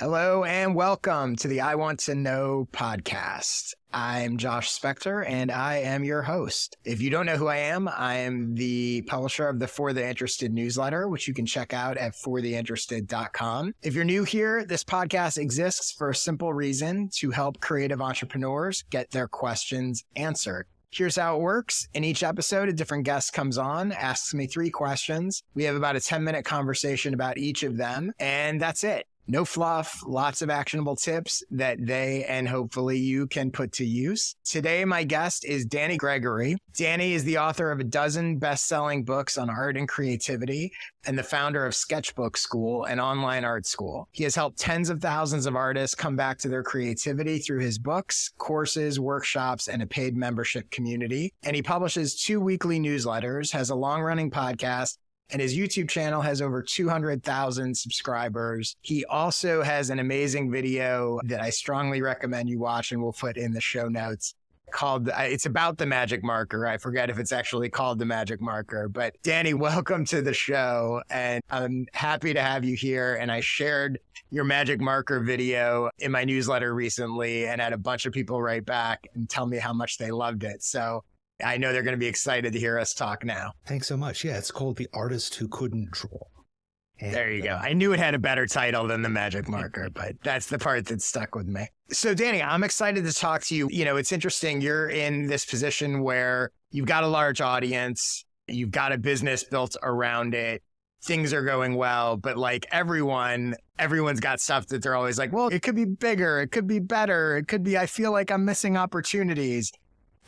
Hello and welcome to the I Want to Know podcast. I'm Josh Spector and I am your host. If you don't know who I am the publisher of the For the Interested newsletter, which you can check out at fortheinterested.com. If you're new here, this podcast exists for a simple reason: to help creative entrepreneurs get their questions answered. Here's how it works. In each episode, a different guest comes on, asks me 3 questions. We have about a 10-minute conversation about each of them, and that's it. No fluff, lots of actionable tips that they and hopefully you can put to use. Today, my guest is Danny Gregory. Danny is the author of a dozen best-selling books on art and creativity and the founder of Sketchbook School, an online art school. He has helped tens of thousands of artists come back to their creativity through his books, courses, workshops, and a paid membership community. And he publishes 2 weekly newsletters, has a long-running podcast, and his YouTube channel has over 200,000 subscribers. He also has an amazing video that I strongly recommend you watch and we'll put in the show notes called, it's about the magic marker. I forget if it's actually called the magic marker, but Danny, welcome to the show. And I'm happy to have you here. And I shared your magic marker video in my newsletter recently and had a bunch of people write back and tell me how much they loved it. So I know they're going to be excited to hear us talk now. Thanks so much. Yeah, it's called The Artist Who Couldn't Draw. And there you go. I knew it had a better title than the magic marker, but that's the part that stuck with me. So Danny, I'm excited to talk to you. You know, it's interesting. You're in this position where you've got a large audience, you've got a business built around it, things are going well, but like everyone's got stuff that they're always like, well, it could be bigger, it could be better, it could be, I feel like I'm missing opportunities.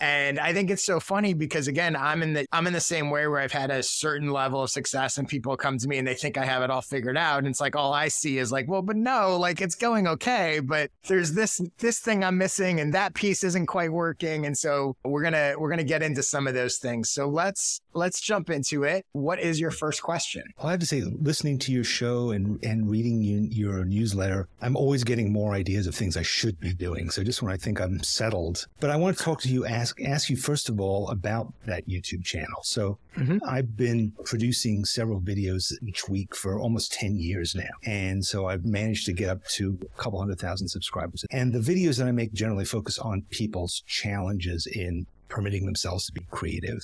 And I think it's so funny because, again, I'm in the same way where I've had a certain level of success and people come to me and they think I have it all figured out. And it's like, all I see is like, well, but no, like it's going okay, but there's this thing I'm missing and that piece isn't quite working. And so we're going to get into some of those things. So let's jump into it. What is your first question? Well, I have to say, listening to your show and reading your newsletter, I'm always getting more ideas of things I should be doing. So just when I think I'm settled, but I want to talk to you, ask you first of all about that YouTube channel. So I've been producing several videos each week for almost 10 years now. And so I've managed to get up to a couple 100,000 subscribers. And the videos that I make generally focus on people's challenges in permitting themselves to be creative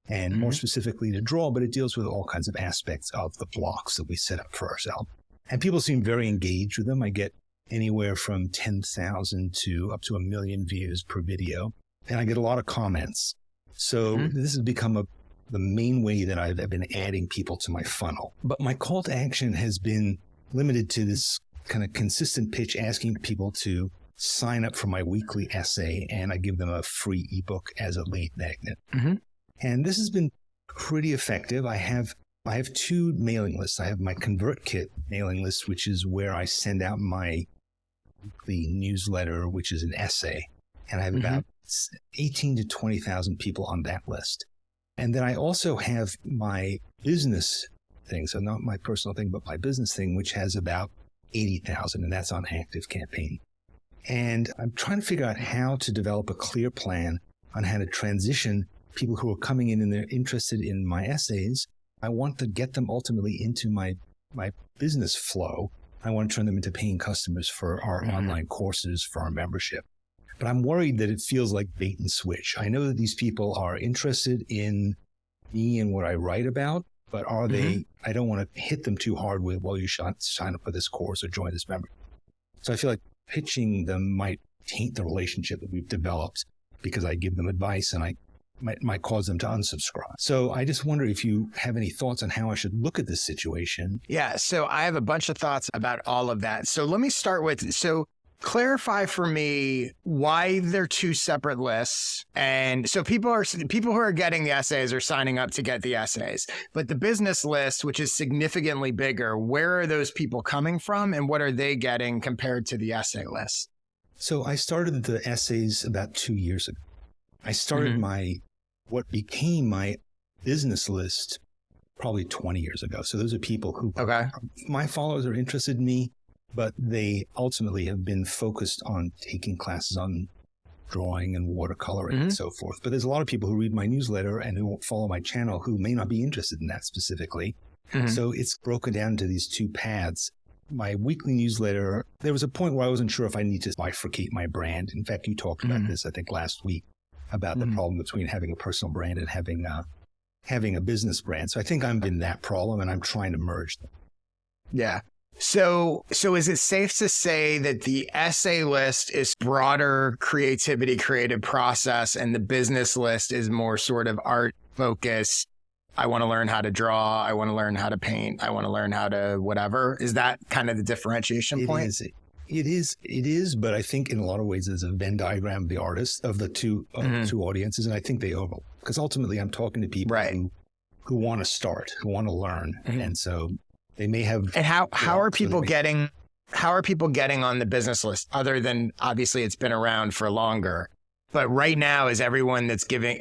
and more specifically to draw, but it deals with all kinds of aspects of the blocks that we set up for ourselves. And people seem very engaged with them. I get anywhere from 10,000 to up to 1 million views per video. And I get a lot of comments. So this has become the main way that I've been adding people to my funnel. But my call to action has been limited to this kind of consistent pitch, asking people to sign up for my weekly essay, and I give them a free ebook as a lead magnet. And this has been pretty effective. I have 2 mailing lists. I have my ConvertKit mailing list, which is where I send out my weekly newsletter, which is an essay. And I have about 18 to 20,000 people on that list. And then I also have my business thing. So not my personal thing, but my business thing, which has about 80,000, and that's on Active Campaign. And I'm trying to figure out how to develop a clear plan on how to transition people who are coming in and they're interested in my essays. I want to get them ultimately into my business flow. I want to turn them into paying customers for our online courses, for our membership. But I'm worried that it feels like bait and switch. I know that these people are interested in me and what I write about, but are they, I don't want to hit them too hard with, well, you should sign up for this course or join this membership. So I feel like pitching them might taint the relationship that we've developed because I give them advice and I might cause them to unsubscribe. So I just wonder if you have any thoughts on how I should look at this situation. Yeah, so I have a bunch of thoughts about all of that. So let me start with, clarify for me why they're 2 separate lists. And so people who are getting the essays are signing up to get the essays, but the business list, which is significantly bigger, where are those people coming from and what are they getting compared to the essay list? So I started the essays about 2 years ago. I started what became my business list probably 20 years ago. So those are people who, my followers are interested in me, but they ultimately have been focused on taking classes on drawing and watercoloring and so forth. But there's a lot of people who read my newsletter and who follow my channel who may not be interested in that specifically. So it's broken down to these 2 paths. my weekly newsletter, there was a point where I wasn't sure if I need to bifurcate my brand. In fact, you talked about this, I think, last week about the problem between having a personal brand and having a business brand. So I think I'm in that problem and I'm trying to merge them. Yeah. So is it safe to say that the essay list is broader creativity, creative process, and the business list is more sort of art focused? I want to learn how to draw. I want to learn how to paint. I want to learn how to whatever. Is that kind of the differentiation point? It is. But I think in a lot of ways there's a Venn diagram of the artist of the two audiences. And I think they overlap because ultimately I'm talking to people who want to start, who want to learn. And so they may have. And how are people getting on the business list other than obviously it's been around for longer? But right now, is anyone that's giving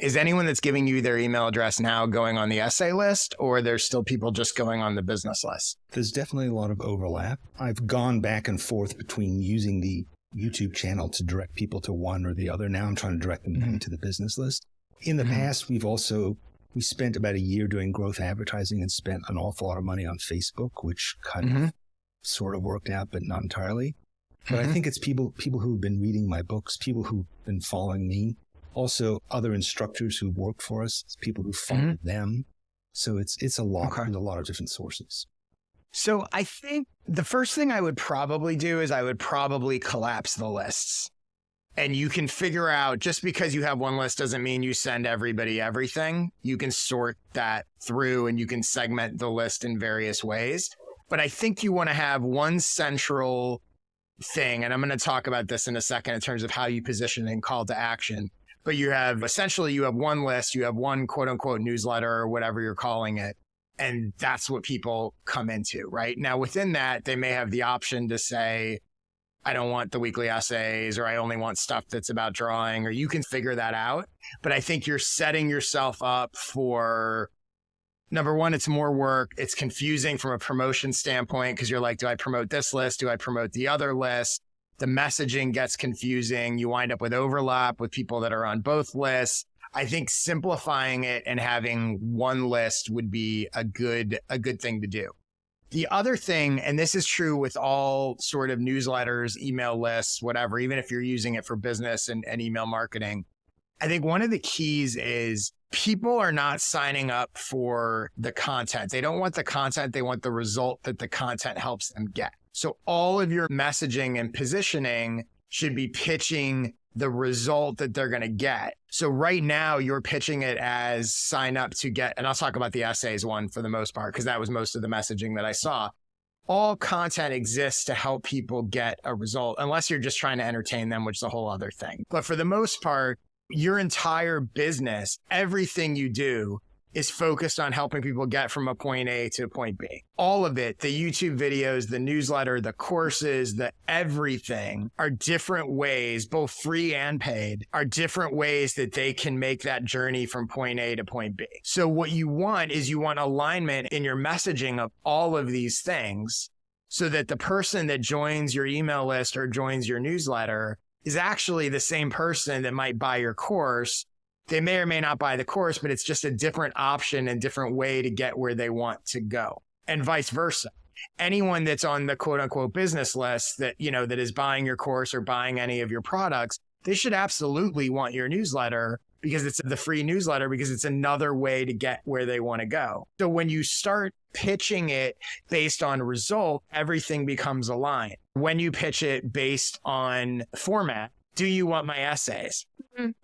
you their email address now going on the essay list, or there's still people just going on the business list? There's definitely a lot of overlap. I've gone back and forth between using the YouTube channel to direct people to one or the other. Now I'm trying to direct them to the business list. In the past, we spent about a year doing growth advertising and spent an awful lot of money on Facebook, which kind of sort of worked out, but not entirely. But I think it's people who've been reading my books, people who've been following me, also other instructors who work for us, it's people who follow them. So it's a lot. There's a lot of different sources. So I think the first thing I would probably do is I would probably collapse the lists. And you can figure out, just because you have one list doesn't mean you send everybody everything. You can sort that through and you can segment the list in various ways. But I think you want to have one central thing, and I'm going to talk about this in a second in terms of how you position and call to action. But you have one list, you have one quote unquote newsletter or whatever you're calling it. And that's what people come into, right? Now within that, they may have the option to say, I don't want the weekly essays, or I only want stuff that's about drawing, or you can figure that out. But I think you're setting yourself up for, number one, it's more work. It's confusing from a promotion standpoint because you're like, do I promote this list? Do I promote the other list? The messaging gets confusing. You wind up with overlap with people that are on both lists. I think simplifying it and having one list would be a good thing to do. The other thing, and this is true with all sort of newsletters, email lists, whatever, even if you're using it for business and email marketing, I think one of the keys is people are not signing up for the content. They don't want the content. They want the result that the content helps them get. So all of your messaging and positioning should be pitching the result that they're going to get. So right now you're pitching it as sign up to get, and I'll talk about the essays one for the most part, because that was most of the messaging that I saw. All content exists to help people get a result, unless you're just trying to entertain them, which is a whole other thing. But for the most part, your entire business, everything you do is focused on helping people get from a point A to a point B. All of it, the YouTube videos, the newsletter, the courses, the everything are different ways, both free and paid, are different ways that they can make that journey from point A to point B. So what you want is you want alignment in your messaging of all of these things so that the person that joins your email list or joins your newsletter is actually the same person that might buy your course. They may or may not buy the course, but it's just a different option and different way to get where they want to go, and vice versa. Anyone that's on the quote unquote business list that, that is buying your course or buying any of your products, they should absolutely want your newsletter because it's the free newsletter, because it's another way to get where they want to go. So when you start pitching it based on result, everything becomes aligned. When you pitch it based on format, do you want my essays?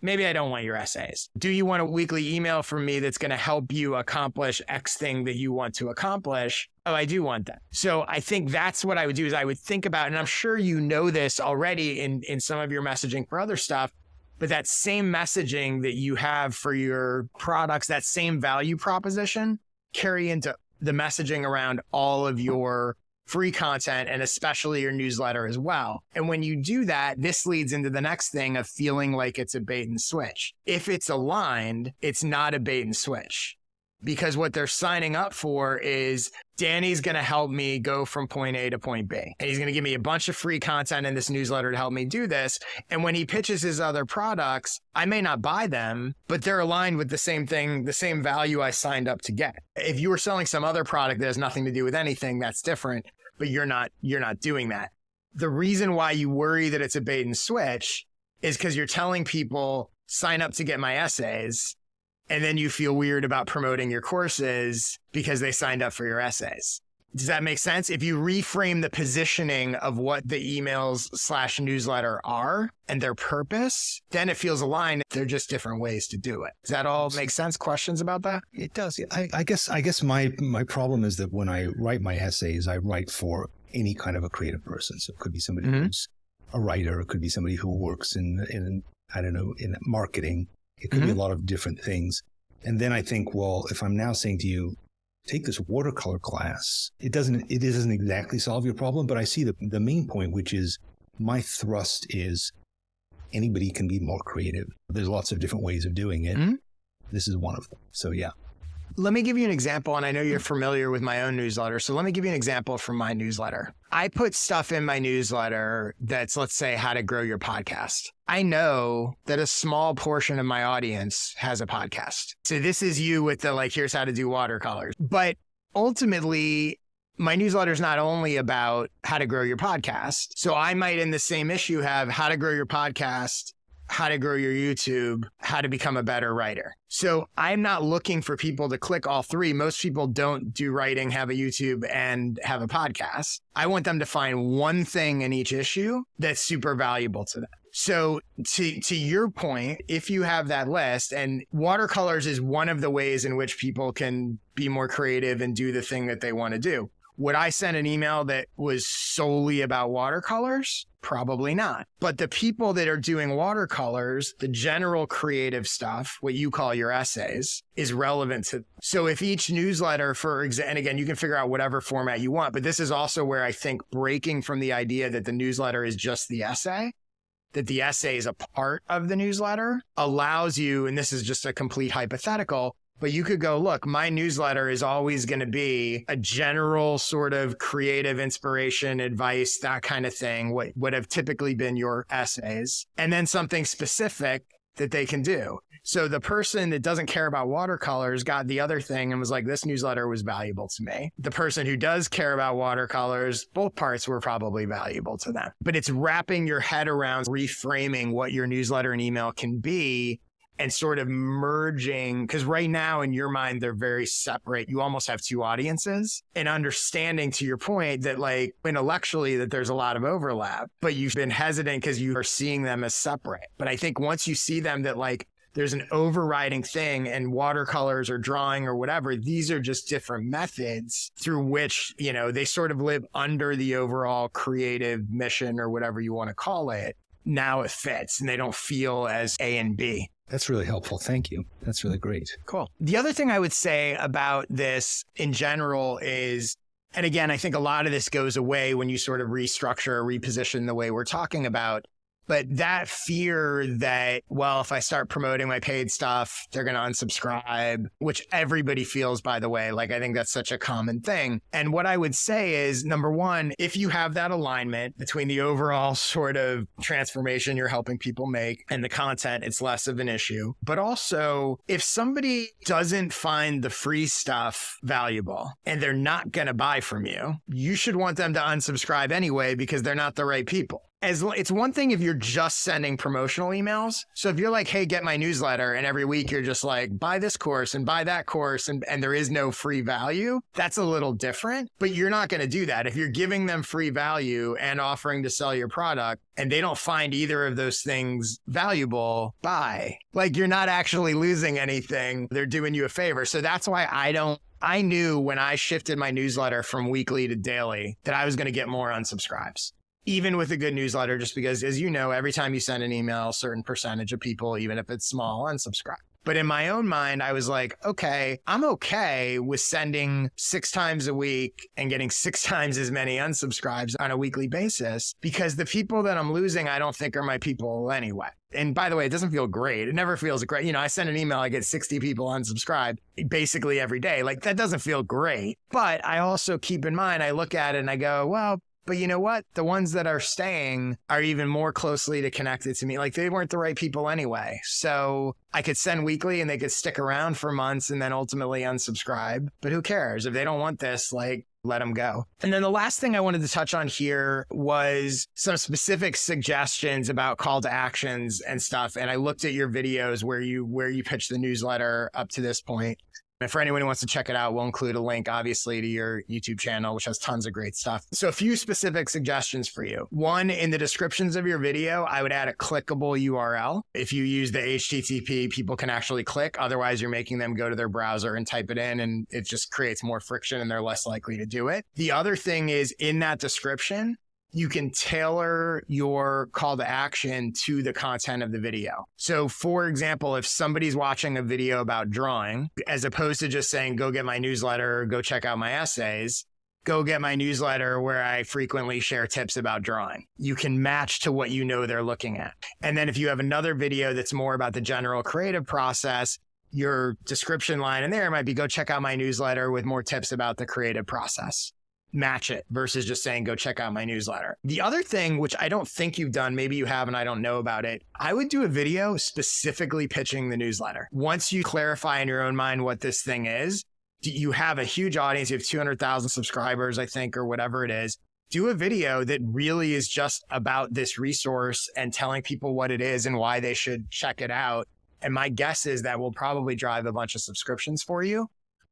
Maybe I don't want your essays. Do you want a weekly email from me that's going to help you accomplish X thing that you want to accomplish? Oh, I do want that. So I think that's what I would do is I would think about, and I'm sure you know this already in some of your messaging for other stuff, but that same messaging that you have for your products, that same value proposition, carry into the messaging around all of your free content and especially your newsletter as well. And when you do that, this leads into the next thing of feeling like it's a bait and switch. If it's aligned, it's not a bait and switch, because what they're signing up for is Danny's going to help me go from point A to point B. And he's going to give me a bunch of free content in this newsletter to help me do this. And when he pitches his other products, I may not buy them, but they're aligned with the same thing, the same value I signed up to get. If you were selling some other product that has nothing to do with anything, that's different. but you're not doing that. The reason why you worry that it's a bait and switch is because you're telling people sign up to get my essays, and then you feel weird about promoting your courses because they signed up for your essays. Does that make sense? If you reframe the positioning of what the emails/newsletter are and their purpose, then it feels aligned. They're just different ways to do it. Does that all make sense? Questions about that? It does. I guess my problem is that when I write my essays, I write for any kind of a creative person. So it could be somebody who's a writer. It could be somebody who works in I don't know, in marketing. It could be a lot of different things. And then I think, well, if I'm now saying to you, take this watercolor class, it doesn't exactly solve your problem, but I see the main point, which is my thrust is anybody can be more creative. There's lots of different ways of doing it. This is one of them. So yeah. Let me give you an example, and I know you're familiar with my own newsletter, so let me give you an example from my newsletter. I put stuff in my newsletter that's, let's say, how to grow your podcast. I know that a small portion of my audience has a podcast. So this is you with the, like, here's how to do watercolors. But ultimately, my newsletter is not only about how to grow your podcast. So I might, in the same issue, have how to grow your podcast, how to grow your YouTube, how to become a better writer. So I'm not looking for people to click all three. Most people don't do writing, have a YouTube, and have a podcast. I want them to find one thing in each issue that's super valuable to them. So to your point, if you have that list, and watercolors is one of the ways in which people can be more creative and do the thing that they want to do. Would I send an email that was solely about watercolors? Probably not. But the people that are doing watercolors, the general creative stuff, what you call your essays, is relevant to. So if each newsletter, and again, you can figure out whatever format you want, but this is also where I think breaking from the idea that the newsletter is just the essay, that the essay is a part of the newsletter, allows you, and this is just a complete hypothetical, but you could go, look, my newsletter is always going to be a general sort of creative inspiration, advice, that kind of thing, what would have typically been your essays, and then something specific that they can do. So the person that doesn't care about watercolors got the other thing and was like, this newsletter was valuable to me. The person who does care about watercolors, both parts were probably valuable to them. But it's wrapping your head around reframing what your newsletter and email can be and sort of merging, because right now in your mind, they're very separate. You almost have two audiences, and understanding, to your point, that like intellectually that there's a lot of overlap, but you've been hesitant because you are seeing them as separate. But I think once you see them that like there's an overriding thing, and watercolors or drawing or whatever, these are just different methods through which, you know, they sort of live under the overall creative mission or whatever you want to call it. Now it fits and they don't feel as A and B. That's really helpful. Thank you. That's really great. Cool. The other thing I would say about this in general is, and again, I think a lot of this goes away when you sort of restructure or reposition the way we're talking about, but that fear that, well, if I start promoting my paid stuff, they're going to unsubscribe, which everybody feels, by the way. Like, I think that's such a common thing. And what I would say is, number one, if you have that alignment between the overall sort of transformation you're helping people make and the content, it's less of an issue. But also, if somebody doesn't find the free stuff valuable and they're not going to buy from you, you should want them to unsubscribe anyway because they're not the right people. It's one thing if you're just sending promotional emails. So if you're like, hey, get my newsletter, and every week you're just like, buy this course and buy that course, and there is no free value, that's a little different. But you're not going to do that. If you're giving them free value and offering to sell your product and they don't find either of those things valuable, buy. Like, you're not actually losing anything. They're doing you a favor. So that's why I knew when I shifted my newsletter from weekly to daily that I was going to get more unsubscribes. Even with a good newsletter, just because, as you know, every time you send an email, a certain percentage of people, even if it's small, unsubscribe. But in my own mind, I was like, okay, I'm okay with sending 6 times a week and getting 6 times as many unsubscribes on a weekly basis, because the people that I'm losing, I don't think are my people anyway. And by the way, it doesn't feel great. It never feels great. You know, I send an email, I get 60 people unsubscribed basically every day. Like, that doesn't feel great. But I also keep in mind, I look at it and I go, well, but you know what? The ones that are staying are even more closely connected to me. Like, they weren't the right people anyway. So I could send weekly and they could stick around for months and then ultimately unsubscribe. But who cares? If they don't want this, like, let them go. And then the last thing I wanted to touch on here was some specific suggestions about call to actions and stuff. And I looked at your videos where you pitched the newsletter up to this point. And for anyone who wants to check it out, we'll include a link, obviously, to your YouTube channel, which has tons of great stuff. So a few specific suggestions for you. One, in the descriptions of your video, I would add a clickable URL. If you use the HTTP, people can actually click. Otherwise, you're making them go to their browser and type it in, and it just creates more friction and they're less likely to do it. The other thing is, in that description, you can tailor your call to action to the content of the video. So for example, if somebody's watching a video about drawing, as opposed to just saying, go get my newsletter, go check out my essays, go get my newsletter where I frequently share tips about drawing. You can match to what you know they're looking at. And then if you have another video that's more about the general creative process, your description line in there might be, go check out my newsletter with more tips about the creative process. Match it versus just saying, go check out my newsletter. The other thing, which I don't think you've done, maybe you have and I don't know about it, I would do a video specifically pitching the newsletter. Once you clarify in your own mind what this thing is, you have a huge audience, you have 200,000 subscribers, I think, or whatever it is. Do a video that really is just about this resource and telling people what it is and why they should check it out. And my guess is that will probably drive a bunch of subscriptions for you.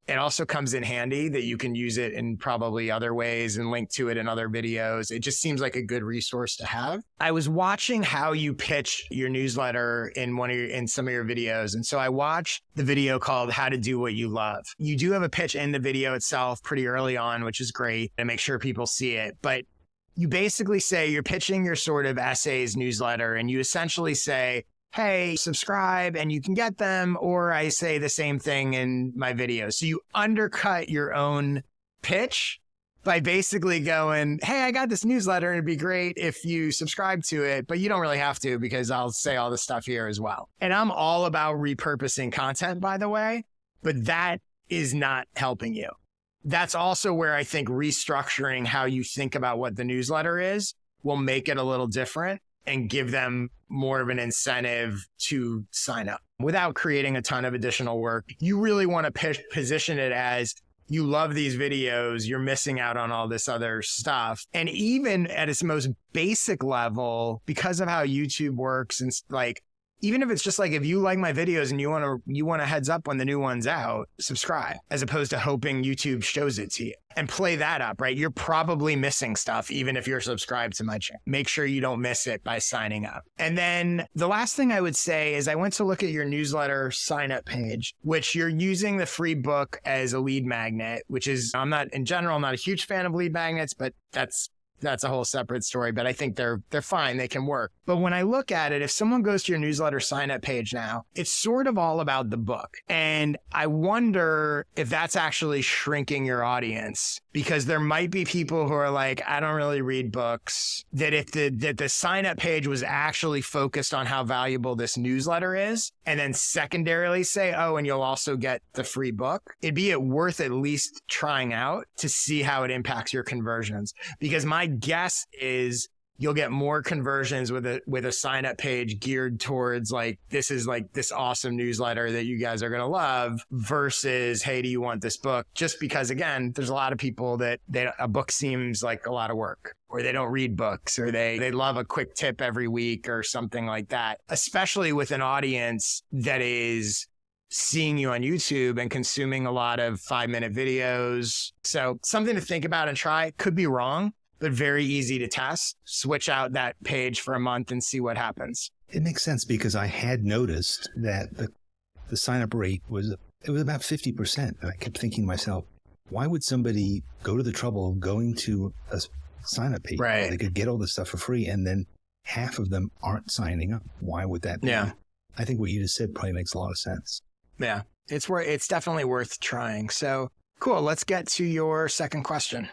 It also comes in handy that you can use it in probably other ways and link to it in other videos. It just seems like a good resource to have. I was watching how you pitch your newsletter in some of your videos. And so I watched the video called How to Do What You Love. You do have a pitch in the video itself pretty early on, which is great, and make sure people see it. But you basically say you're pitching your sort of essays newsletter, and you essentially say, hey, subscribe and you can get them, or I say the same thing in my videos. So you undercut your own pitch by basically going, hey, I got this newsletter and it'd be great if you subscribe to it, but you don't really have to because I'll say all this stuff here as well. And I'm all about repurposing content, by the way, but that is not helping you. That's also where I think restructuring how you think about what the newsletter is will make it a little different and give them more of an incentive to sign up without creating a ton of additional work. You really want to position it as, you love these videos, you're missing out on all this other stuff. And even at its most basic level, because of how YouTube works, and like, even if it's just like, if you like my videos and you want a heads up when the new one's out, subscribe, as opposed to hoping YouTube shows it to you, and play that up, right? You're probably missing stuff, even if you're subscribed to my channel. Make sure you don't miss it by signing up. And then the last thing I would say is I went to look at your newsletter sign up page, which you're using the free book as a lead magnet, which is, I'm not a huge fan of lead magnets, but that's a whole separate story, but I think they're fine. They can work. But when I look at it, if someone goes to your newsletter sign up page now, it's sort of all about the book. And I wonder if that's actually shrinking your audience, because there might be people who are like, I don't really read books, that if the sign up page was actually focused on how valuable this newsletter is, and then secondarily say, oh, and you'll also get the free book, it'd be worth at least trying out to see how it impacts your conversions. Because my guess is you'll get more conversions with a sign up page geared towards like, this is like this awesome newsletter that you guys are going to love, versus, hey, do you want this book? Just because, again, there's a lot of people that a book seems like a lot of work, or they don't read books, or they love a quick tip every week or something like that, especially with an audience that is seeing you on YouTube and consuming a lot of 5-minute videos. So something to think about and try. Could be wrong, but very easy to test. Switch out that page for a month and see what happens. It makes sense, because I had noticed that the sign-up rate was about 50%. And I kept thinking to myself, why would somebody go to the trouble of going to a sign-up page where they could get all this stuff for free, and then half of them aren't signing up? Why would that be? Yeah. I think what you just said probably makes a lot of sense. Yeah, it's definitely worth trying. So cool. Let's get to your second question.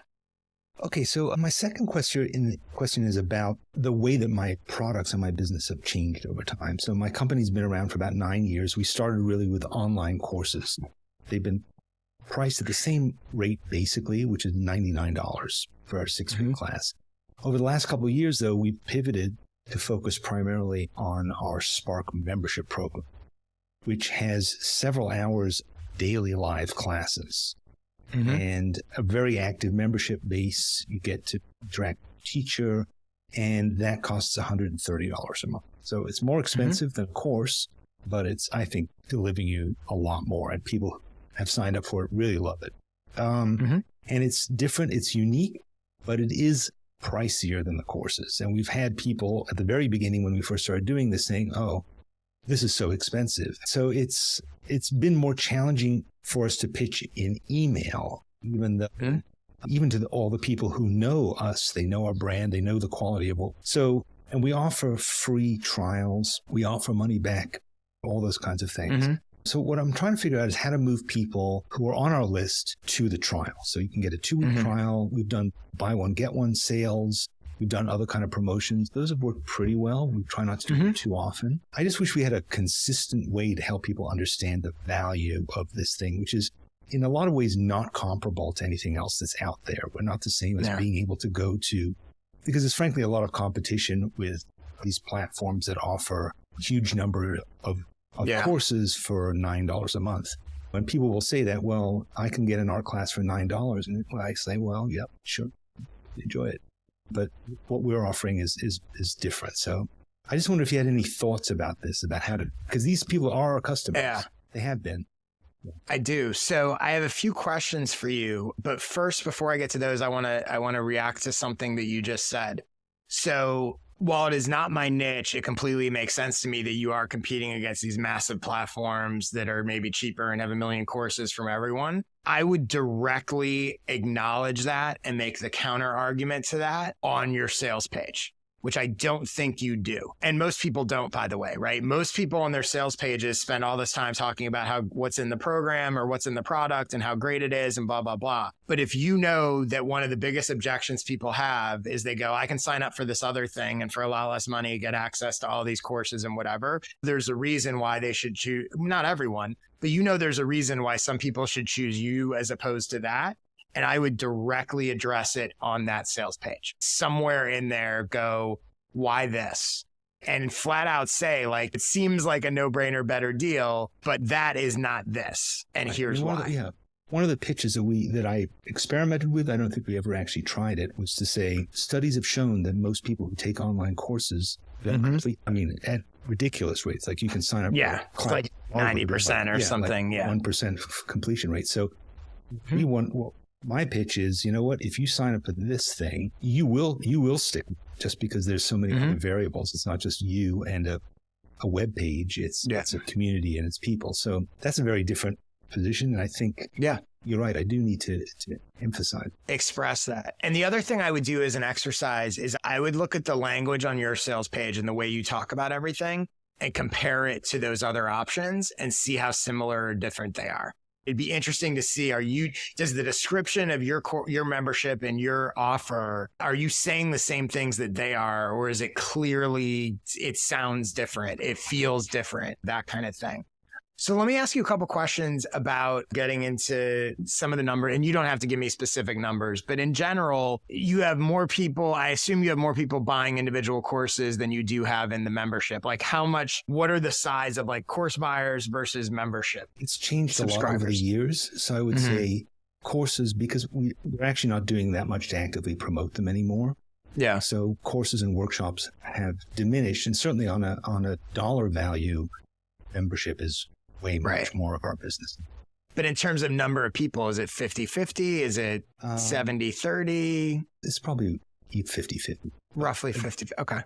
Okay, so my second question is about the way that my products and my business have changed over time. So my company's been around for about 9 years. We started really with online courses. They've been priced at the same rate, basically, which is $99 for our 6-week class. Over the last couple of years, though, we've pivoted to focus primarily on our Spark membership program, which has several hours daily live classes. and a very active membership base. You get to interact with a teacher, and that costs $130 a month. So it's more expensive than a course, but it's, I think, delivering you a lot more. And people who have signed up for it really love it. And it's different. It's unique, but it is pricier than the courses. And we've had people at the very beginning when we first started doing this saying, oh, this is so expensive. So it's been more challenging for us to pitch in email, even to all the people who know us. They know our brand. They know the quality of what. So, and we offer free trials. We offer money back, all those kinds of things. So what I'm trying to figure out is how to move people who are on our list to the trial. So you can get a 2-week trial. We've done buy one, get one sales. We've done other kind of promotions. Those have worked pretty well. We try not to do them too often. I just wish we had a consistent way to help people understand the value of this thing, which is in a lot of ways not comparable to anything else that's out there. We're not the same as being able to go to, because there's frankly a lot of competition with these platforms that offer a huge number of courses for $9 a month. When people will say that, well, I can get an art class for $9. And I say, well, yep, sure, enjoy it. But what we're offering is different. So I just wonder if you had any thoughts about this, about how to, because these people are our customers. Yeah. They have been. I do. So I have a few questions for you, but first, before I get to those, I want to react to something that you just said. So while it is not my niche, it completely makes sense to me that you are competing against these massive platforms that are maybe cheaper and have a million courses from everyone. I would directly acknowledge that and make the counter argument to that on your sales page, which I don't think you do. And most people don't, by the way, right? Most people on their sales pages spend all this time talking about what's in the program or what's in the product and how great it is and blah, blah, blah. But if you know that one of the biggest objections people have is they go, I can sign up for this other thing and for a lot less money, get access to all these courses and whatever. There's a reason why they should choose, not everyone, but there's a reason why some people should choose you as opposed to that. And I would directly address it on that sales page. Somewhere in there, go, why this? And flat out say, like, it seems like a no-brainer, better deal, but that is not this. And here's why. One of the pitches that I experimented with, I don't think we ever actually tried it, was to say, studies have shown that most people who take online courses, at ridiculous rates, like you can sign up for like 90% or something. Like 1% completion rate. So my pitch is, you know what, if you sign up for this thing, you will stick, just because there's so many other variables. It's not just you and a web page. It's a community and it's people. So that's a very different position. And I think, you're right. I do need to express that. And the other thing I would do as an exercise is I would look at the language on your sales page and the way you talk about everything and compare it to those other options and see how similar or different they are. It'd be interesting to see, does the description of your membership and your offer, are you saying the same things that they are, or is it clearly, it sounds different, it feels different, that kind of thing? So let me ask you a couple questions about getting into some of the numbers, and you don't have to give me specific numbers, but in general, you have more people, I assume you have more people buying individual courses than you do have in the membership. Like what are the size of like course buyers versus membership? It's changed a lot over the years. So I would say courses, because we're actually not doing that much to actively promote them anymore. Yeah. So courses and workshops have diminished, and certainly on a dollar value, membership is way much more of our business. But in terms of number of people, is it 50-50? Is it 70-30? It's probably 50-50. Roughly 50. Okay.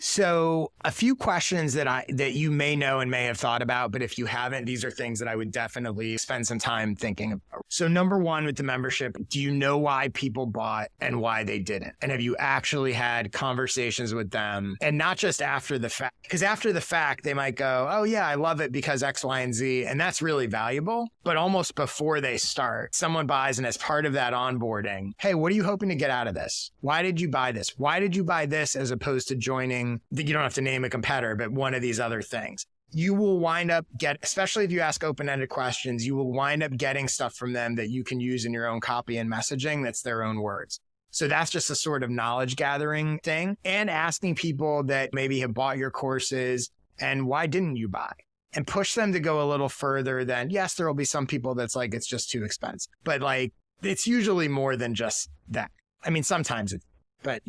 So a few questions that you may know and may have thought about, but if you haven't, these are things that I would definitely spend some time thinking about. So number one with the membership, do you know why people bought and why they didn't? And have you actually had conversations with them? And not just after the fact, because after the fact, they might go, oh yeah, I love it because X, Y, and Z. And that's really valuable. But almost before they start, someone buys, and as part of that onboarding, hey, what are you hoping to get out of this? Why did you buy this? Why did you buy this as opposed to joining, you don't have to name a competitor, but one of these other things? You will wind up especially if you ask open-ended questions, you will wind up getting stuff from them that you can use in your own copy and messaging that's their own words. So that's just a sort of knowledge gathering thing, and asking people that maybe have bought your courses and why didn't you buy? And push them to go a little further than, yes, there will be some people that's like, it's just too expensive. But like, it's usually more than just that. I mean, sometimes but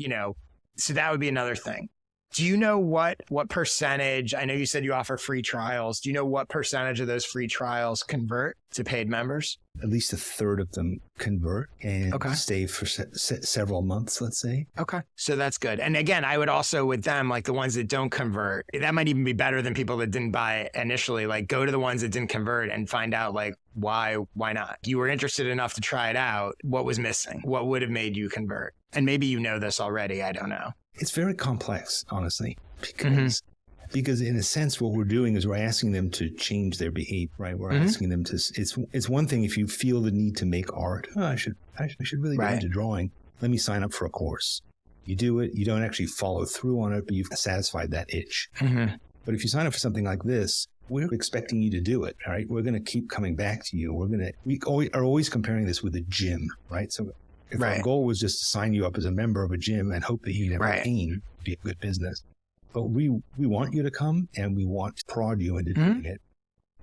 so that would be another thing. Do you know what percentage, I know you said you offer free trials. Do you know what percentage of those free trials convert to paid members? At least a third of them convert and stay for several months, let's say. Okay. So that's good. And again, I would also with them, like the ones that don't convert, that might even be better than people that didn't buy initially. Like go to the ones that didn't convert and find out like why not? You were interested enough to try it out. What was missing? What would have made you convert? And maybe you know this already. I don't know. It's very complex, honestly, because in a sense, what we're doing is we're asking them to change their behavior, right? We're asking them to, it's one thing if you feel the need to make art. Oh, I should really get into drawing. Let me sign up for a course. You do it. You don't actually follow through on it, but you've satisfied that itch. But if you sign up for something like this, we're expecting you to do it, all right? We're going to keep coming back to you. We are always comparing this with a gym, right? So if our goal was just to sign you up as a member of a gym and hope that you never pain, it'd be a good business. But we want you to come and we want to prod you into doing it.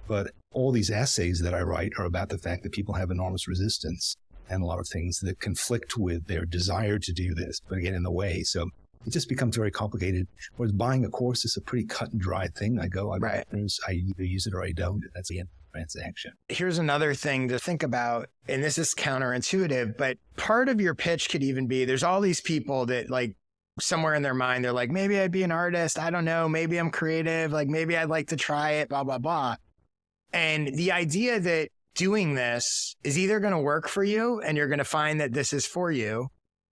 But all these essays that I write are about the fact that people have enormous resistance and a lot of things that conflict with their desire to do this, but get in the way. So it just becomes very complicated. Whereas buying a course is a pretty cut and dry thing. I either use it or I don't. That's the end of the transaction. Here's another thing to think about, and this is counterintuitive, but part of your pitch could even be there's all these people that like somewhere in their mind, they're like, maybe I'd be an artist. I don't know. Maybe I'm creative. Like maybe I'd like to try it, blah, blah, blah. And the idea that doing this is either going to work for you and you're going to find that this is for you,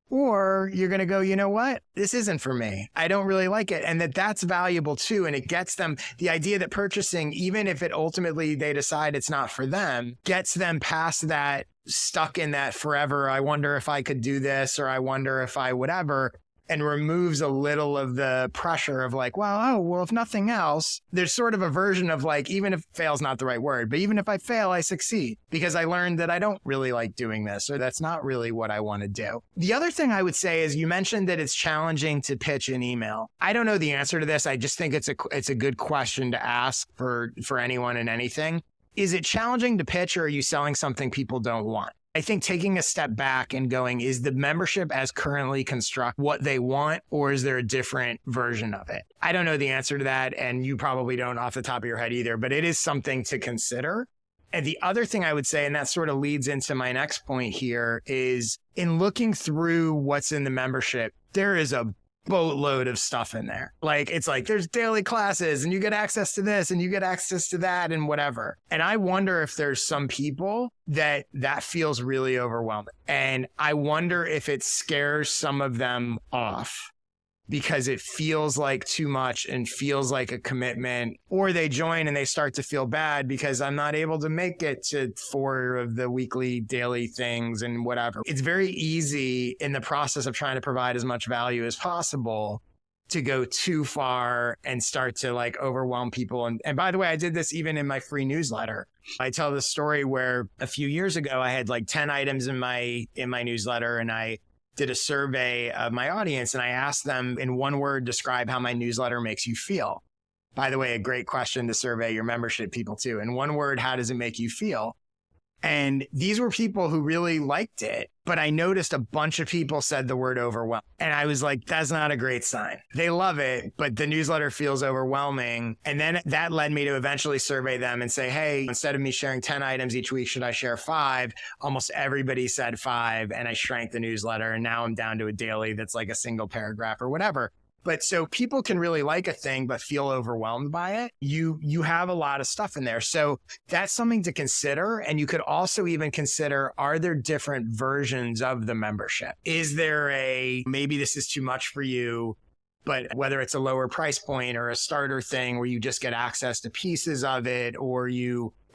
or you're going to go, you know what? This isn't for me. I don't really like it. And that's valuable too. And it gets them the idea that purchasing, even if it ultimately they decide it's not for them, gets them past that, stuck in that forever. I wonder if I could do this, or I wonder if I whatever, and removes a little of the pressure of like, well, if nothing else, there's sort of a version of like, even if fail's not the right word, but even if I fail, I succeed because I learned that I don't really like doing this, or that's not really what I want to do. The other thing I would say is you mentioned that it's challenging to pitch an email. I don't know the answer to this. I just think it's a good question to ask for anyone and anything. Is it challenging to pitch, or are you selling something people don't want? I think taking a step back and going, is the membership as currently constructed what they want, or is there a different version of it? I don't know the answer to that, and you probably don't off the top of your head either, but it is something to consider. And the other thing I would say, and that sort of leads into my next point here, is in looking through what's in the membership, there is a boatload of stuff in there. Like, it's like there's daily classes and you get access to this and you get access to that and whatever. And I wonder if there's some people that feels really overwhelming. And I wonder if it scares some of them off because it feels like too much and feels like a commitment, or they join and they start to feel bad because I'm not able to make it to 4 of the weekly daily things and whatever. It's very easy in the process of trying to provide as much value as possible to go too far and start to like overwhelm people. And by the way, I did this even in my free newsletter. I tell this story where a few years ago, I had like 10 items in my newsletter, and I did a survey of my audience and I asked them in one word, describe how my newsletter makes you feel. By the way, a great question to survey your membership people too. In one word, how does it make you feel? And these were people who really liked it, but I noticed a bunch of people said the word overwhelmed. And I was like, that's not a great sign. They love it, but the newsletter feels overwhelming. And then that led me to eventually survey them and say, hey, instead of me sharing 10 items each week, should I share 5? Almost everybody said 5, and I shrank the newsletter. And now I'm down to a daily that's like a single paragraph or whatever. But so people can really like a thing, but feel overwhelmed by it. You have a lot of stuff in there. So that's something to consider. And you could also even consider, are there different versions of the membership? Is there maybe this is too much for you, but whether it's a lower price point or a starter thing where you just get access to pieces of it, or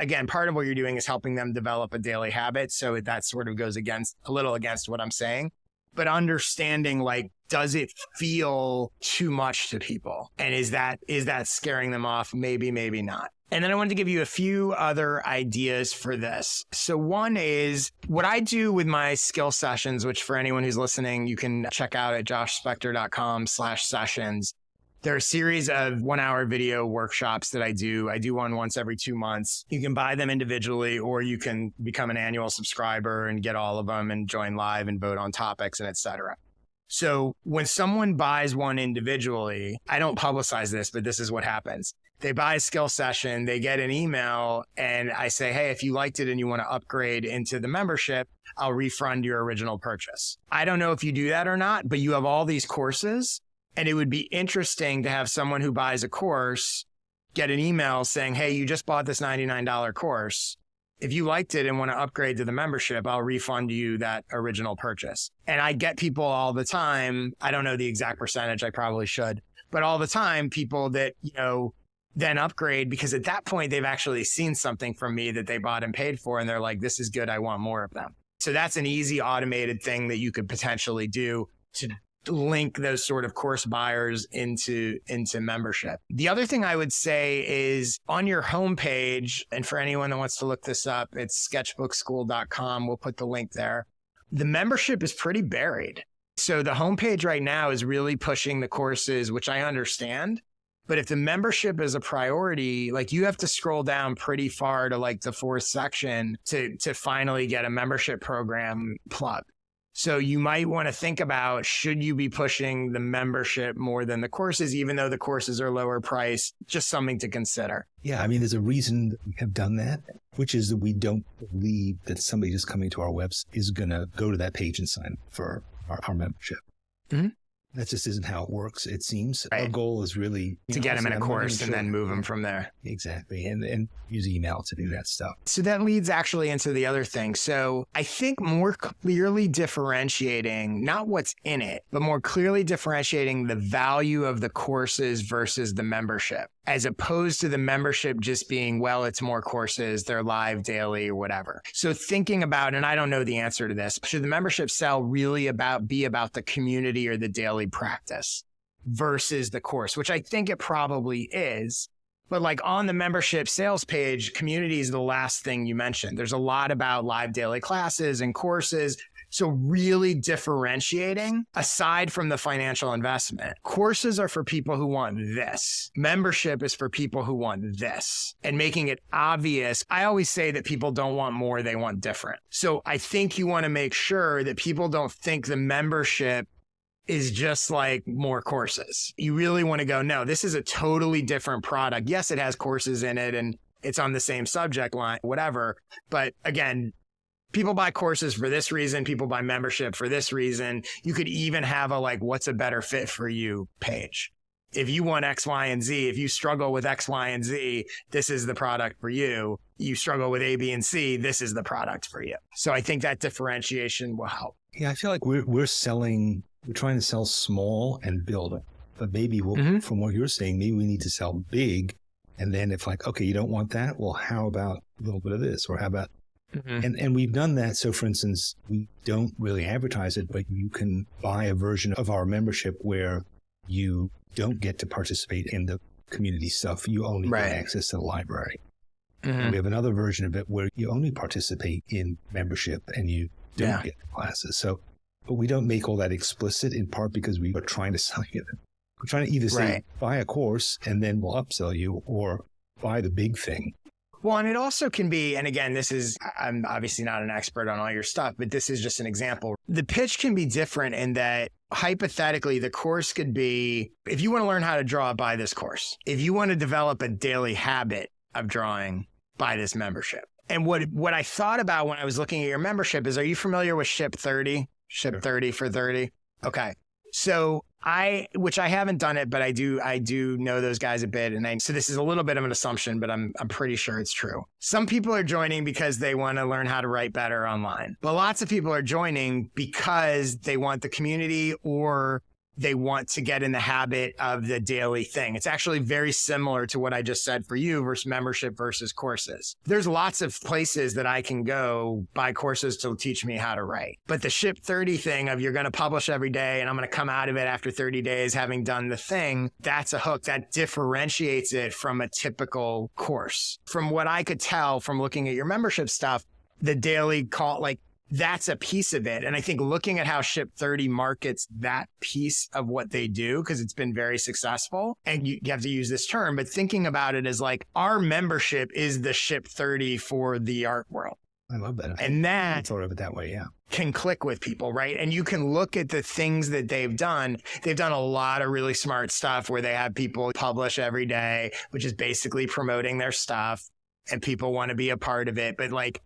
again, part of what you're doing is helping them develop a daily habit. So that sort of goes a little against what I'm saying. But understanding, like, does it feel too much to people? And is that scaring them off? Maybe, maybe not. And then I wanted to give you a few other ideas for this. So one is what I do with my skill sessions, which for anyone who's listening, you can check out at joshspector.com/sessions. There are a series of 1-hour video workshops that I do. I do one once every 2 months. You can buy them individually, or you can become an annual subscriber and get all of them and join live and vote on topics and et cetera. So when someone buys one individually, I don't publicize this, but this is what happens. They buy a skill session, they get an email, and I say, hey, if you liked it and you want to upgrade into the membership, I'll refund your original purchase. I don't know if you do that or not, but you have all these courses. And it would be interesting to have someone who buys a course get an email saying, hey, you just bought this $99 course. If you liked it and want to upgrade to the membership, I'll refund you that original purchase. And I get people all the time. I don't know the exact percentage. I probably should. But all the time, people that, then upgrade because at that point, they've actually seen something from me that they bought and paid for. And they're like, this is good. I want more of them. So that's an easy automated thing that you could potentially do to link those sort of course buyers into membership. The other thing I would say is on your homepage, and for anyone that wants to look this up, it's sketchbookschool.com. We'll put the link there. The membership is pretty buried. So the homepage right now is really pushing the courses, which I understand. But if the membership is a priority, like you have to scroll down pretty far to like the 4th section to finally get a membership program plugged. So you might want to think about, should you be pushing the membership more than the courses, even though the courses are lower priced? Just something to consider. Yeah, I mean, there's a reason that we have done that, which is that we don't believe that somebody just coming to our website is going to go to that page and sign up for our membership. Mm-hmm. That just isn't how it works, it seems. Right. Our goal is really to get them in a course and then move them from there. Exactly. And use email to do that stuff. So that leads actually into the other thing. So I think more clearly differentiating, not what's in it, but more clearly differentiating the value of the courses versus the membership, as opposed to the membership just being, well, it's more courses, they're live daily or whatever. So thinking about, and I don't know the answer to this, should the membership sell really be about the community or the daily practice versus the course, which I think it probably is. But like on the membership sales page, community is the last thing you mentioned. There's a lot about live daily classes and courses. So really differentiating aside from the financial investment. Courses are for people who want this. Membership is for people who want this. And making it obvious. I always say that people don't want more, they want different. So I think you want to make sure that people don't think the membership is just like more courses. You really want to go, no, this is a totally different product. Yes, it has courses in it and it's on the same subject line, whatever. But again, people buy courses for this reason. People buy membership for this reason. You could even have a like, what's a better fit for you page. If you want X, Y, and Z, if you struggle with X, Y, and Z, this is the product for you. You struggle with A, B, and C, this is the product for you. So I think that differentiation will help. Yeah, I feel like we're trying to sell small and build it. But maybe from what you're saying, maybe we need to sell big. And then if like, okay, you don't want that, well, how about a little bit of this? Or how about, and we've done that. So for instance, we don't really advertise it, but you can buy a version of our membership where you don't get to participate in the community stuff. You only get access to the library. And we have another version of it where you only participate in membership and you don't get classes. So, but we don't make all that explicit in part because we are trying to sell you. We're trying to either say, buy a course and then we'll upsell you, or buy the big thing. Well, and it also can be, and again, I'm obviously not an expert on all your stuff, but this is just an example. The pitch can be different in that hypothetically, the course could be, if you want to learn how to draw, buy this course. If you want to develop a daily habit of drawing, buy this membership. And what I thought about when I was looking at your membership is, are you familiar with Ship 30? Ship 30 for 30? Okay. So which I haven't done it, but I do know those guys a bit. And so this is a little bit of an assumption, but I'm pretty sure it's true. Some people are joining because they want to learn how to write better online, but lots of people are joining because they want the community or they want to get in the habit of the daily thing. It's actually very similar to what I just said for you versus membership versus courses. There's lots of places that I can go buy courses to teach me how to write. But the Ship 30 thing of you're going to publish every day and I'm going to come out of it after 30 days having done the thing, that's a hook that differentiates it from a typical course. From what I could tell from looking at your membership stuff, the daily call, like that's a piece of it. And I think looking at how Ship 30 markets that piece of what they do, because it's been very successful, and you have to use this term, but thinking about it as like our membership is the Ship 30 for the art world. I love that. And I thought of it that way, yeah. Can click with people, right? And you can look at the things that they've done. They've done a lot of really smart stuff where they have people publish every day, which is basically promoting their stuff, and people want to be a part of it. But like,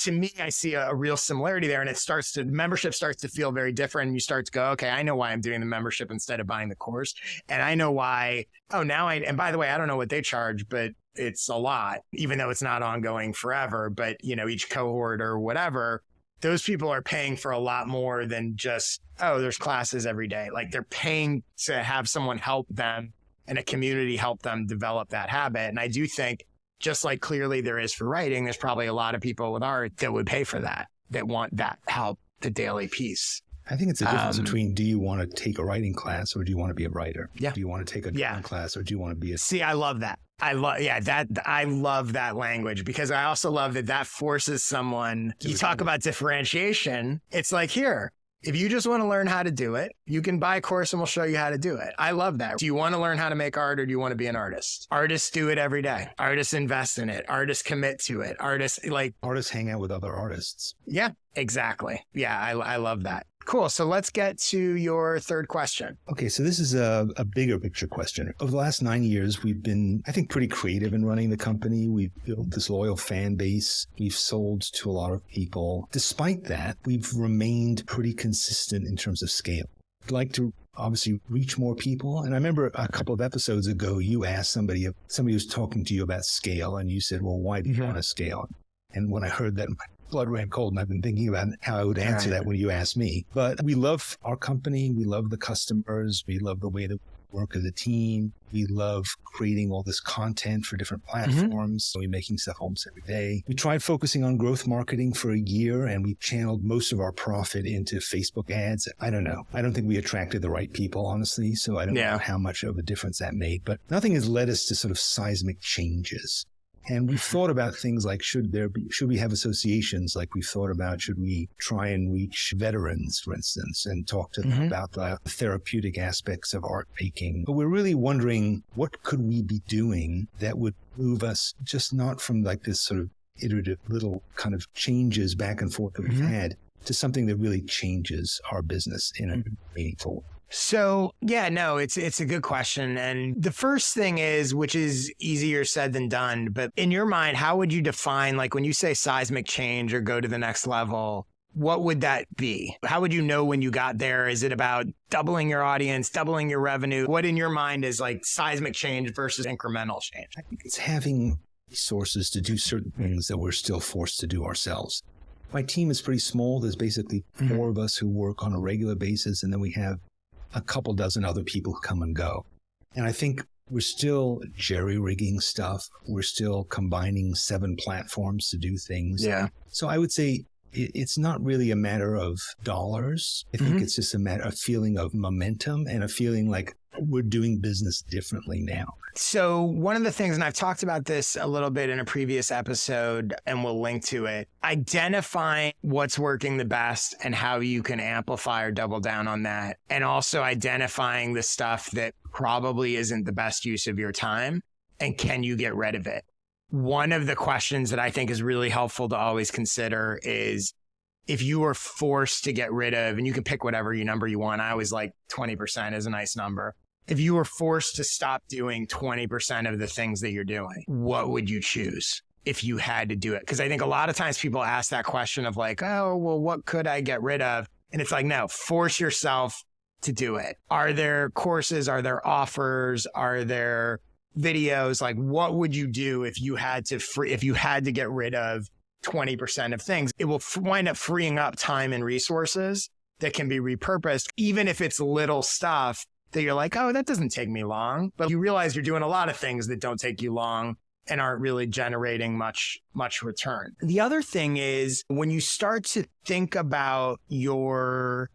to me, I see a real similarity there, and membership starts to feel very different. And you start to go, okay, I know why I'm doing the membership instead of buying the course. And I know why, and by the way, I don't know what they charge, but it's a lot, even though it's not ongoing forever. But, each cohort or whatever, those people are paying for a lot more than just, there's classes every day. Like they're paying to have someone help them and a community help them develop that habit. And I do think, just like clearly there is for writing, there's probably a lot of people with art that would pay for that want that help, the daily piece. I think it's a difference between, do you want to take a writing class or do you want to be a writer? Yeah. Do you want to take a drawing class or do you want to be a... See, I love that. I love that language, because I also love that forces someone, you talk about differentiation. It's like, here, if you just want to learn how to do it, you can buy a course and we'll show you how to do it. I love that. Do you want to learn how to make art or do you want to be an artist? Artists do it every day. Artists invest in it. Artists commit to it. Artists hang out with other artists. Yeah, exactly. Yeah, I love that. Cool. So let's get to your third question. Okay. So this is a bigger picture question. Over the last 9 years, we've been, I think, pretty creative in running the company. We've built this loyal fan base. We've sold to a lot of people. Despite that, we've remained pretty consistent in terms of scale. I'd like to obviously reach more people. And I remember a couple of episodes ago, you asked somebody was talking to you about scale, and you said, well, why do you want to scale? And when I heard that, my blood ran cold, and I've been thinking about how I would answer that when you asked me. But we love our company. We love the customers. We love the way that we work as a team. We love creating all this content for different platforms. So we're making stuff almost every day. We tried focusing on growth marketing for a year, and we channeled most of our profit into Facebook ads. I don't know. I don't think we attracted the right people, honestly. So I don't know how much of a difference that made. But nothing has led us to sort of seismic changes. And we've thought about things like, should we have associations? Like we've thought about, should we try and reach veterans, for instance, and talk to them about the therapeutic aspects of art making? But we're really wondering, what could we be doing that would move us just not from like this sort of iterative little kind of changes back and forth that we've had to something that really changes our business in a meaningful way? So, it's a good question. And the first thing is, which is easier said than done, but in your mind, how would you define, like when you say seismic change or go to the next level, what would that be? How would you know when you got there? Is it about doubling your audience, doubling your revenue? What in your mind is like seismic change versus incremental change? I think it's having resources to do certain things that we're still forced to do ourselves. My team is pretty small. There's basically 4 of us who work on a regular basis, and then we have a couple dozen other people who come and go. And I think we're still jerry-rigging stuff. We're still combining 7 platforms to do things. Yeah. So I would say it's not really a matter of dollars. I think it's just a feeling of momentum and a feeling like we're doing business differently now. So one of the things, and I've talked about this a little bit in a previous episode, and we'll link to it, identifying what's working the best and how you can amplify or double down on that. And also identifying the stuff that probably isn't the best use of your time, and can you get rid of it? One of the questions that I think is really helpful to always consider is, if you were forced to get rid of, and you can pick whatever number you want. I always like 20% is a nice number. If you were forced to stop doing 20% of the things that you're doing, what would you choose if you had to do it? Because I think a lot of times people ask that question of like, oh, well, what could I get rid of? And it's like, no, force yourself to do it. Are there courses? Are there offers? Are there videos? Like, what would you do if you had to get rid of 20% of things? It will wind up freeing up time and resources that can be repurposed, even if it's little stuff that you're like, oh, that doesn't take me long. But you realize you're doing a lot of things that don't take you long and aren't really generating much return. The other thing is, when you start to think about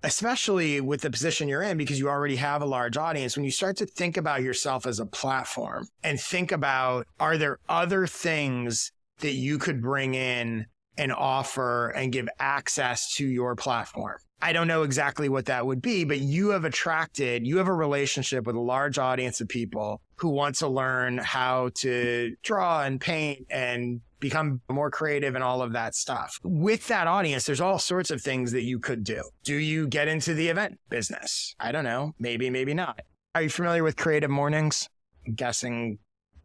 especially with the position you're in, because you already have a large audience, when you start to think about yourself as a platform and think about, are there other things that you could bring in and offer and give access to your platform. I don't know exactly what that would be, but you have a relationship with a large audience of people who want to learn how to draw and paint and become more creative and all of that stuff. With that audience, there's all sorts of things that you could do. Do you get into the event business? I don't know. Maybe, maybe not. Are you familiar with Creative Mornings? I'm guessing.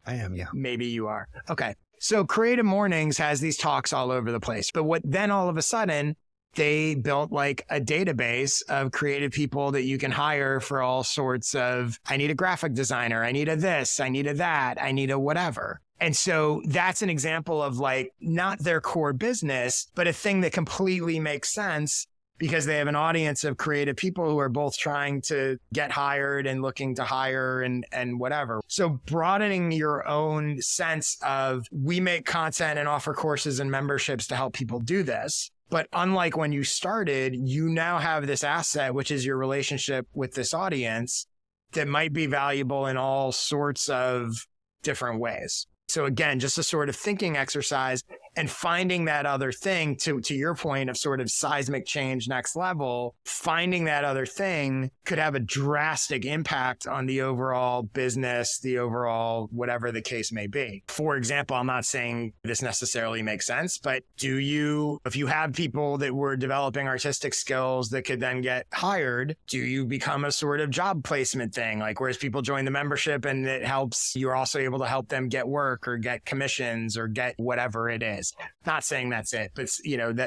I am, yeah. Maybe you are. Okay. So Creative Mornings has these talks all over the place. But what then all of a sudden, they built like a database of creative people that you can hire for all sorts of, I need a graphic designer, I need a this, I need a that, I need a whatever. And so that's an example of like not their core business, but a thing that completely makes sense because they have an audience of creative people who are both trying to get hired and looking to hire and whatever. So broadening your own sense of we make content and offer courses and memberships to help people do this. But unlike when you started, you now have this asset, which is your relationship with this audience that might be valuable in all sorts of different ways. So again, just a sort of thinking exercise and finding that other thing to your point of sort of seismic change next level, finding that other thing could have a drastic impact on the overall business, the overall whatever the case may be. For example, I'm not saying this necessarily makes sense, but if you have people that were developing artistic skills that could then get hired, do you become a sort of job placement thing? Like whereas people join the membership and it helps, you're also able to help them get work or get commissions or get whatever it is. Not saying that's it, but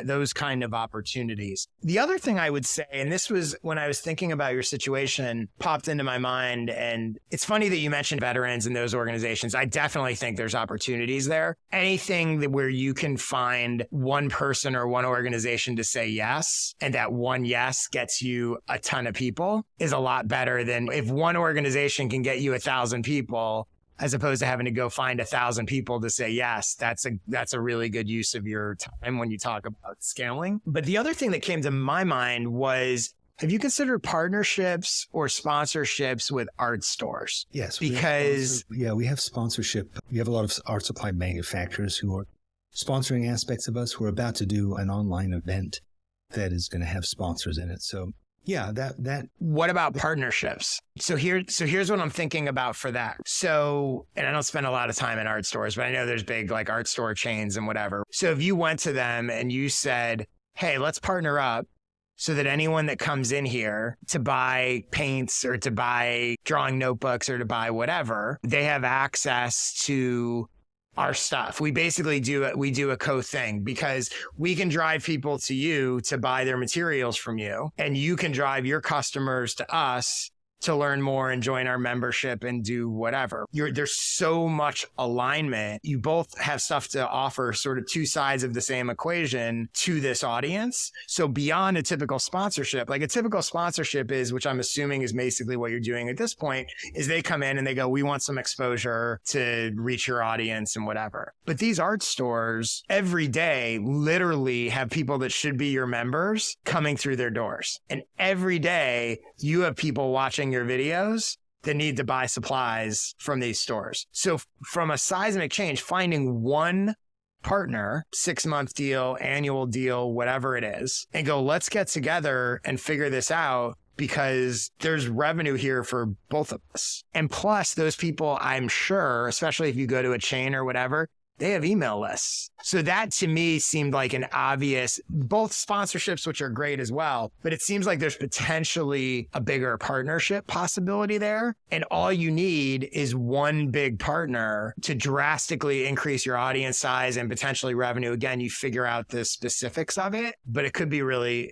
those kind of opportunities. The other thing I would say, and this was when I was thinking about your situation, popped into my mind, and it's funny that you mentioned veterans and those organizations. I definitely think there's opportunities there. Anything where you can find one person or one organization to say yes, and that one yes gets you a ton of people is a lot better than if one organization can get you 1,000 people, as opposed to having to go find 1,000 people to say yes. That's a really good use of your time when you talk about scaling. But the other thing that came to my mind was, have you considered partnerships or sponsorships with art stores? Yes. Because we have sponsorship. We have a lot of art supply manufacturers who are sponsoring aspects of us. We're about to do an online event that is going to have sponsors in it. So yeah, that. What about partnerships? So here's what I'm thinking about for that. So, and I don't spend a lot of time in art stores, but I know there's big like art store chains and whatever. So if you went to them and you said, hey, let's partner up so that anyone that comes in here to buy paints or to buy drawing notebooks or to buy whatever, they have access to our stuff. We basically do a co-thing because we can drive people to you to buy their materials from you, and you can drive your customers to us to learn more and join our membership and do whatever. There's so much alignment. You both have stuff to offer, sort of two sides of the same equation to this audience. So beyond a typical sponsorship, like a typical sponsorship is, which I'm assuming is basically what you're doing at this point, is they come in and they go, we want some exposure to reach your audience and whatever. But these art stores every day literally have people that should be your members coming through their doors. And every day you have people watching your videos that need to buy supplies from these stores. So from a seismic change, finding one partner, 6-month deal, annual deal, whatever it is, and go, let's get together and figure this out because there's revenue here for both of us. And plus those people, I'm sure, especially if you go to a chain or whatever, they have email lists. So that to me seemed like an obvious, both sponsorships, which are great as well, but it seems like there's potentially a bigger partnership possibility there. And all you need is one big partner to drastically increase your audience size and potentially revenue. Again, you figure out the specifics of it, but it could be really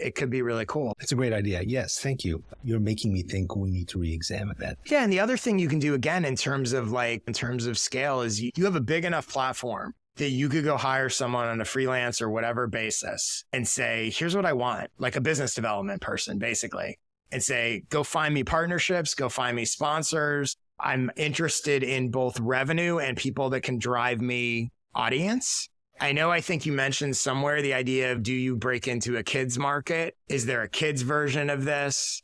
cool. It's a great idea. Yes. Thank you. You're making me think we need to re-examine that. Yeah. And the other thing you can do again, in terms of scale is you have a big enough platform that you could go hire someone on a freelance or whatever basis and say, here's what I want, like a business development person, basically, and say, go find me partnerships, go find me sponsors. I'm interested in both revenue and people that can drive me audience. I think you mentioned somewhere the idea of, do you break into a kids market? Is there a kids version of this?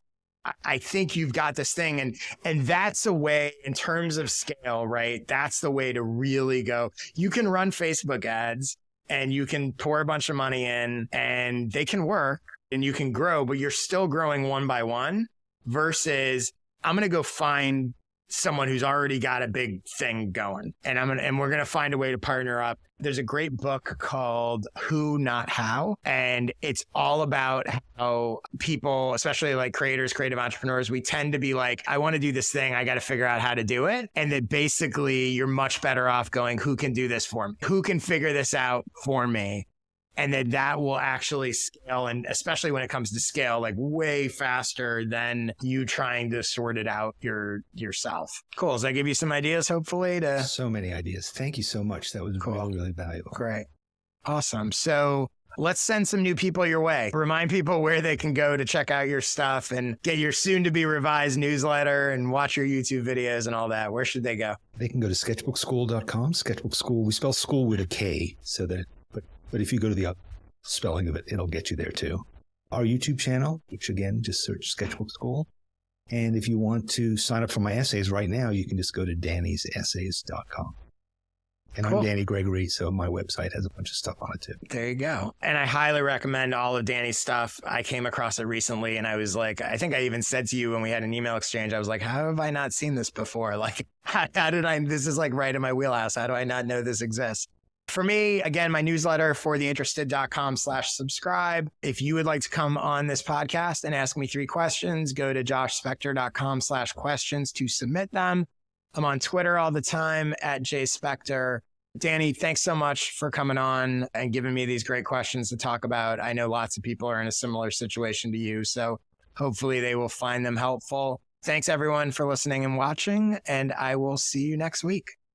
I think you've got this thing, and that's a way in terms of scale, right? That's the way to really go. You can run Facebook ads and you can pour a bunch of money in and they can work and you can grow, but you're still growing one by one versus I'm going to go find someone who's already got a big thing going and we're going to find a way to partner up. There's a great book called Who Not How, and it's all about how people, especially like creators, creative entrepreneurs, we tend to be like, I want to do this thing. I got to figure out how to do it. And that basically you're much better off going, who can do this for me? Who can figure this out for me? And that will actually scale. And especially when it comes to scale, like way faster than you trying to sort it out yourself. Cool. Does that give you some ideas, hopefully? So many ideas. Thank you so much. That was really, really valuable. Great. Awesome. So let's send some new people your way. Remind people where they can go to check out your stuff and get your soon to be revised newsletter and watch your YouTube videos and all that. Where should they go? They can go to sketchbookschool.com. Sketchbook School. We spell school with a K, so that but if you go to the spelling of it, it'll get you there too. Our YouTube channel, which again, just search Sketchbook School. And if you want to sign up for my essays right now, you can just go to dannysessays.com. And cool. I'm Danny Gregory, so my website has a bunch of stuff on it too. There you go. And I highly recommend all of Danny's stuff. I came across it recently and I was like, I think I even said to you when we had an email exchange, I was like, how have I not seen this before? Like, how did this is like right in my wheelhouse. How do I not know this exists? For me, again, my newsletter, fortheinterested.com/subscribe. If you would like to come on this podcast and ask me 3 questions, go to joshspector.com/questions to submit them. I'm on Twitter all the time at jspector. Danny, thanks so much for coming on and giving me these great questions to talk about. I know lots of people are in a similar situation to you, so hopefully they will find them helpful. Thanks everyone for listening and watching, and I will see you next week.